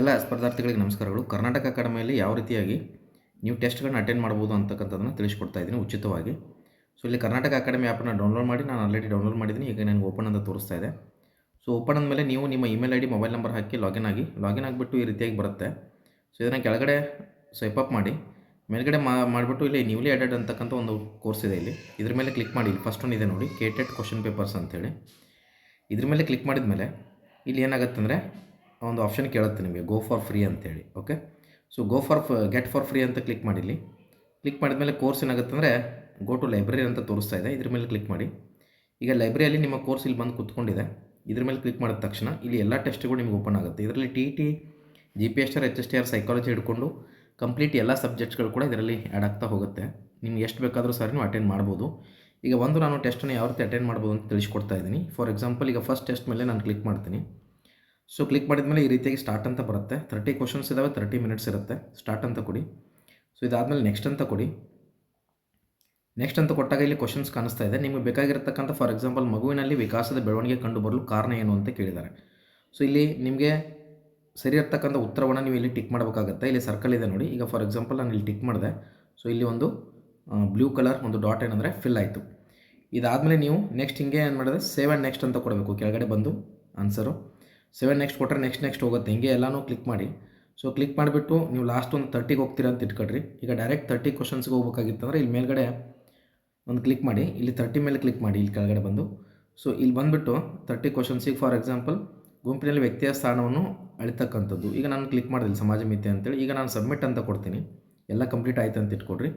ಎಲ್ಲ ಸ್ಪರ್ಧಾರ್ಥಿಗಳಿಗೆ ನಮಸ್ಕಾರಗಳು. ಕರ್ನಾಟಕ ಅಕಾಡೆಮಿಯಲ್ಲಿ ಯಾವ ರೀತಿಯಾಗಿ ನೀವು ಟೆಸ್ಟ್ಗಳನ್ನ ಅಟೆಂಡ್ ಮಾಡ್ಬೋದು ಅಂತಕ್ಕಂಥದ್ದನ್ನು ತಿಳಿಸ್ಕೊಡ್ತಾ ಇದ್ದೀನಿ ಉಚಿತವಾಗಿ. ಸೊ ಇಲ್ಲಿ ಕರ್ನಾಟಕ ಅಕಾಡೆಮಿ ಆ್ಯಪನ್ನು ಡೌನ್ಲೋಡ್ ಮಾಡಿ ನಾನು ಆಲ್ರೆಡಿ ಡೌನ್ಲೋಡ್ ಮಾಡಿದ್ದೀನಿ. ಈಗ ನನಗೆ ಓಪನ್ ಅಂತ ತೋರಿಸ್ತಾ ಇದೆ. ಸೊ ಓಪನ್ ಅಂದಮೇಲೆ ನೀವು ನಿಮ್ಮ ಇಮೇಲ್ ID ಮೊಬೈಲ್ ನಂಬರ್ ಹಾಕಿ ಲಾಗಿನ್ ಆಗಿಬಿಟ್ಟು ಈ ರೀತಿಯಾಗಿ ಬರುತ್ತೆ. ಸೊ ಇದನ್ನು ಕೆಳಗಡೆ ಸ್ವೈಪ್ ಅಪ್ ಮಾಡಿ ಮೇಲ್ಗಡೆ ಮಾಡಿಬಿಟ್ಟು ಇಲ್ಲಿ ನ್ಯೂಲಿ ಆಡೆಡ್ ಅಂತಕ್ಕಂಥ ಒಂದು ಕೋರ್ಸ್ ಇದೆ. ಇದ್ರ ಮೇಲೆ ಕ್ಲಿಕ್ ಮಾಡಿ. ಇಲ್ಲಿ ಫಸ್ಟ್ ಒಂದು ಇದೆ ನೋಡಿ, ಕೇಟೆಡ್ ಕ್ವಶನ್ ಪೇಪರ್ಸ್ ಅಂತೇಳಿ. ಇದ್ರ ಮೇಲೆ ಕ್ಲಿಕ್ ಮಾಡಿದ ಮೇಲೆ ಇಲ್ಲಿ ಏನಾಗುತ್ತೆ ಒಂದು ಆಪ್ಷನ್ ಕೇಳುತ್ತೆ ನಿಮಗೆ, ಗೋ ಫಾರ್ ಫ್ರೀ ಅಂತೇಳಿ. Okay, so get for free ಅಂತ ಕ್ಲಿಕ್ ಮಾಡಿ. ಇಲ್ಲಿ ಕ್ಲಿಕ್ ಮಾಡಿದ ಮೇಲೆ ಕೋರ್ಸ್ ಏನಾಗುತ್ತೆ ಗೋ ಟು ಲೈಬ್ರರಿ ಅಂತ ತೋರಿಸ್ತಾ ಇದೆ. ಇದ್ರ ಮೇಲೆ ಕ್ಲಿಕ್ ಮಾಡಿ. ಈಗ ಲೈಬ್ರರಿಯಲ್ಲಿ ನಿಮ್ಮ ಕೋರ್ಸ್ ಇಲ್ಲಿ ಬಂದು ಕೂತ್ಕೊಂಡಿದೆ. ಇದ್ರ ಮೇಲೆ ಕ್ಲಿಕ್ ಮಾಡಿದ ತಕ್ಷಣ ಇಲ್ಲಿ ಎಲ್ಲ ಟೆಸ್ಟ್ಗಳು ನಿಮಗೆ ಓಪನ್ ಆಗುತ್ತೆ. ಇದರಲ್ಲಿ TET, GPSR, HSTR, ಸೈಕಾಲಜಿ ಹಿಡ್ಕೊಂಡು ಕಂಪ್ಲೀಟ್ ಎಲ್ಲ ಸಬ್ಜೆಕ್ಟ್ಸ್ಗಳು ಕೂಡ ಇದರಲ್ಲಿ ಆ್ಯಡ್ ಆಗ್ತಾ ಹೋಗುತ್ತೆ. ನಿಮ್ಗೆ ಎಷ್ಟು ಬೇಕಾದರೂ ಸರಿ ನೀವು ಅಟೆಂಡ್ ಮಾಡ್ಬೋದು. ಈಗ ನಾನು ಟೆಸ್ಟನ್ನು ಯಾವ ರೀತಿ ಅಟೆಂಡ್ ಮಾಡ್ಬೋದು ಅಂತ ತಿಳಿಸ್ಕೊಡ್ತಾ ಇದ್ದೀನಿ. ಫಾರ್ ಎಕ್ಸಾಂಪಲ್, ಈಗ ಫಸ್ಟ್ ಟೆಸ್ಟ್ ಮೇಲೆ ನಾನು ಕ್ಲಿಕ್ ಮಾಡ್ತೀನಿ. ಸೊ ಕ್ಲಿಕ್ ಮಾಡಿದ ಮೇಲೆ ಈ ರೀತಿಯಾಗಿ ಸ್ಟಾರ್ಟ್ ಅಂತ ಬರುತ್ತೆ. 30 ಕ್ವಶನ್ಸ್ ಇದ್ದಾವೆ, 30 ಮಿನಿಟ್ಸ್ ಇರುತ್ತೆ. ಸ್ಟಾರ್ಟ್ ಅಂತ ಕೊಡಿ. ಸೊ ಇದಾದಮೇಲೆ ನೆಕ್ಸ್ಟ್ ಅಂತ ಕೊಡಿ. ನೆಕ್ಸ್ಟ್ ಅಂತ ಕೊಟ್ಟಾಗ ಇಲ್ಲಿ ಕ್ವಶನ್ಸ್ ಕಾಣಿಸ್ತಾ ಇದೆ. ನಿಮಗೆ ಬೇಕಾಗಿರತಕ್ಕಂಥ ಫಾರ್ ಎಕ್ಸಾಂಪಲ್, ಮಗುವಿನಲ್ಲಿ ವಿಕಾಸದ ಬೆಳವಣಿಗೆ ಕಂಡು ಬರಲು ಕಾರಣ ಏನು ಅಂತ ಕೇಳಿದ್ದಾರೆ. ಸೊ ಇಲ್ಲಿ ನಿಮಗೆ ಸರಿ ಇರ್ತಕ್ಕಂಥ ಉತ್ತರವನ್ನು ನೀವು ಇಲ್ಲಿ ಟಿಕ್ ಮಾಡಬೇಕಾಗುತ್ತೆ. ಇಲ್ಲಿ ಸರ್ಕಲ್ ಇದೆ ನೋಡಿ. ಈಗ ಫಾರ್ ಎಕ್ಸಾಂಪಲ್ ನಾನು ಇಲ್ಲಿ ಟಿಕ್ ಮಾಡಿದೆ. ಸೊ ಇಲ್ಲಿ ಒಂದು ಬ್ಲೂ ಕಲರ್ ಒಂದು ಡಾಟ್ ಏನಂದರೆ ಫಿಲ್ ಆಯಿತು. ಇದಾದಮೇಲೆ ನೀವು ನೆಕ್ಸ್ಟ್ ಹಿಂಗೆ ಏನು ಮಾಡಿದ್ರೆ ಸೇವ್ ಆ್ಯಂಡ್ ನೆಕ್ಸ್ಟ್ ಅಂತ ಕೊಡಬೇಕು. ಕೆಳಗಡೆ ಬಂದು ಆನ್ಸರು 7 ನೆಕ್ಸ್ಟ್ ಕೊಟ್ಟರೆ ನೆಕ್ಸ್ಟ್ ಹೋಗುತ್ತೆ. ಹಿಂಗೆ ಎಲ್ಲನೂ ಕ್ಲಿಕ್ ಮಾಡಿ. ಸೊ ಕ್ಲಿಕ್ ಮಾಡಿಬಿಟ್ಟು ನೀವು ಲಾಸ್ಟ್ ಒಂದು 30ಗೆ ಹೋಗ್ತೀರಾ ಅಂತ ಇಟ್ಕೊಳ್ರಿ. ಈಗ ಡೈರೆಕ್ಟ್ 30 ಕ್ವಶನ್ಸ್ಗೆ ಹೋಗ್ಬೇಕಾಗಿತ್ತಂದರೆ ಇಲ್ಲಿ ಮೇಲ್ಗಡೆ ಒಂದು ಕ್ಲಿಕ್ ಮಾಡಿ. ಇಲ್ಲಿ 30 ಮೇಲೆ ಕ್ಲಿಕ್ ಮಾಡಿ. ಇಲ್ಲಿ ಕೆಳಗಡೆ ಬಂದು ಸೊ ಇಲ್ಲಿ ಬಂದುಬಿಟ್ಟು 30 ಕ್ವಶನ್ಸಿಗೆ ಫಾರ್ ಎಕ್ಸಾಂಪಲ್ ಗುಂಪಿನಲ್ಲಿ ವ್ಯಕ್ತಿಯ ಸ್ಥಾನವನ್ನು ಅಳಿತಕ್ಕಂಥದ್ದು. ಈಗ ನಾನು ಕ್ಲಿಕ್ ಮಾಡಿದೆ ಸಮಾಜ ಮಿತಿ ಅಂತೇಳಿ. ಈಗ ನಾನು ಸಬ್ಮಿಟ್ ಅಂತ ಕೊಡ್ತೀನಿ. ಎಲ್ಲ ಕಂಪ್ಲೀಟ್ ಆಯಿತು ಅಂತ ಇಟ್ಕೊಡ್ರಿ.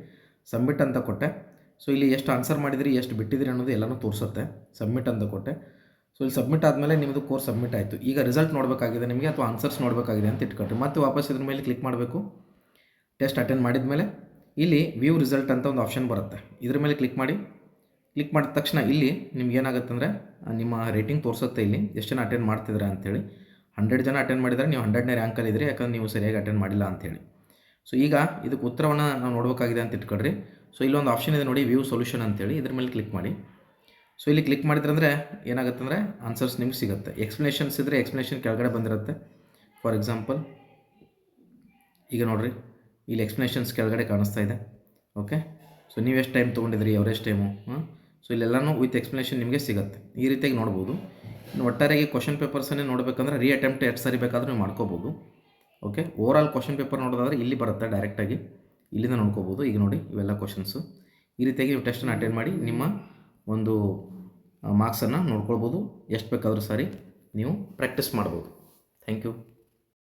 ಸಬ್ಮಿಟ್ ಅಂತ ಕೊಟ್ಟೆ. ಸೊ ಇಲ್ಲಿ ಎಷ್ಟು ಆನ್ಸರ್ ಮಾಡಿದಿರಿ, ಎಷ್ಟು ಬಿಟ್ಟಿದ್ದೀರಿ ಅನ್ನೋದು ಎಲ್ಲನೂ ತೋರಿಸುತ್ತೆ. ಸಬ್ಮಿಟ್ ಅಂತ ಕೊಟ್ಟೆ. ಸೊ ಇಲ್ಲಿ ಸಬ್ಮಿಟ್ ಆದಮೇಲೆ ನಿಮ್ಮದು ಕೋರ್ಸ್ ಸಬ್ಮಿಟ್ ಆಯಿತು. ಈಗ ರಿಸಲ್ಟ್ ನೋಡಬೇಕಾಗಿದೆ ನಿಮಗೆ, ಅಥವಾ ಆನ್ಸರ್ಸ್ ನೋಡಬೇಕಾಗಿದೆ ಅಂತ ಇಟ್ಕೊಳ್ರಿ. ಮತ್ತೆ ವಾಪಸ್ ಇದ್ರ ಮೇಲೆ ಕ್ಲಿಕ್ ಮಾಡಬೇಕು. ಟೆಸ್ಟ್ ಅಟೆಂಡ್ ಮಾಡಿದ ಮೇಲೆ ಇಲ್ಲಿ ವ್ಯೂ ರಿಸಲ್ಟ್ ಅಂತ ಒಂದು ಆಪ್ಷನ್ ಬರುತ್ತೆ. ಇದ್ರ ಮೇಲೆ ಕ್ಲಿಕ್ ಮಾಡಿ. ಕ್ಲಿಕ್ ಮಾಡಿದ ತಕ್ಷಣ ಇಲ್ಲಿ ನಿಮ್ಗೆ ಏನಾಗುತ್ತೆ ನಿಮ್ಮ ರೇಟಿಂಗ್ ತೋರಿಸುತ್ತೆ. ಇಲ್ಲಿ ಎಷ್ಟು ಜನ ಅಟೆಂಡ್ ಮಾಡ್ತಿದ್ದಾರೆ ಅಂಥೇಳಿ. 100 ಜನ ಅಟೆಂಡ್ ಮಾಡಿದರೆ ನೀವು 100ನೇ ರ್ಯಾಂಕಲ್ಲಿ ಇದ್ರಿ, ಯಾಕಂದ್ರೆ ನೀವು ಸರಿಯಾಗಿ ಅಟೆಂಡ್ ಮಾಡಿಲ್ಲ ಅಂಥೇಳಿ. ಸೊ ಈಗ ಇದಕ್ಕೆ ಉತ್ತರವನ್ನು ನಾವು ನೋಡಬೇಕಾಗಿದೆ ಅಂತ ಇಟ್ಕೊಳ್ರಿ. ಸೊ ಇಲ್ಲೊಂದು ಆಪ್ಷನ್ ಇದೆ ನೋಡಿ, ವ್ಯೂ ಸೊಲ್ಯೂಷನ್ ಅಂತೇಳಿ. ಇದ್ರ ಮೇಲೆ ಕ್ಲಿಕ್ ಮಾಡಿ. ಸೊ ಇಲ್ಲಿ ಕ್ಲಿಕ್ ಮಾಡಿದ್ರಂದರೆ ಏನಾಗುತ್ತೆ ಆನ್ಸರ್ಸ್ ನಿಮ್ಗೆ ಸಿಗುತ್ತೆ. ಎಕ್ಸ್ಪ್ಲನೇಷನ್ಸ್ ಇದ್ದರೆ ಎಕ್ಸ್ಪ್ಲನೇಷನ್ ಕೆಳಗಡೆ ಬಂದಿರುತ್ತೆ. ಫಾರ್ ಎಕ್ಸಾಂಪಲ್ ಈಗ ನೋಡಿರಿ, ಇಲ್ಲಿ ಎಕ್ಸ್ಪ್ಲನೇಷನ್ಸ್ ಕೆಳಗಡೆ ಕಾಣಿಸ್ತಾ ಇದೆ. ಓಕೆ, ಸೊ ನೀವು ಎಷ್ಟು ಟೈಮ್ ತೊಗೊಂಡಿದ್ರಿ, ಅವರೆಷ್ಟು ಟೈಮು, ಸೊ ಇಲ್ಲೆಲ್ಲನೂ ವಿತ್ ಎಕ್ಸ್ಪ್ಲನೇಷನ್ ನಿಮಗೆ ಸಿಗುತ್ತೆ. ಈ ರೀತಿಯಾಗಿ ನೋಡ್ಬೋದು. ಇನ್ನು ಒಟ್ಟಾರೆಯಾಗಿ ಕ್ವಶನ್ ಪೇಪರ್ಸನ್ನೇ ನೋಡಬೇಕಂದ್ರೆ ಅಟೆಂಪ್ಟ್ ಎಷ್ಟು ಸರಿ ಬೇಕಾದರೂ ನೀವು ಮಾಡ್ಕೋಬೋದು. ಓಕೆ, ಓವರಾಲ್ ಕ್ವಶನ್ ಪೇಪರ್ ನೋಡೋದಾದರೆ ಇಲ್ಲಿ ಬರುತ್ತೆ ಡೈರೆಕ್ಟಾಗಿ, ಇಲ್ಲಿಂದ ನೋಡ್ಕೋಬೋದು. ಈಗ ನೋಡಿ ಇವೆಲ್ಲ ಕ್ವಶನ್ಸು. ಈ ರೀತಿಯಾಗಿ ನೀವು ಟೆಸ್ಟನ್ನು ಅಟೆಂಡ್ ಮಾಡಿ ನಿಮ್ಮ ಒಂದು ಮಾರ್ಕ್ಸನ್ನು ನೋಡ್ಕೊಳ್ಬೋದು. ಎಷ್ಟು ಬೇಕಾದರೂ ಸರಿ ನೀವು ಪ್ರಾಕ್ಟೀಸ್ ಮಾಡ್ಬೋದು. Thank you.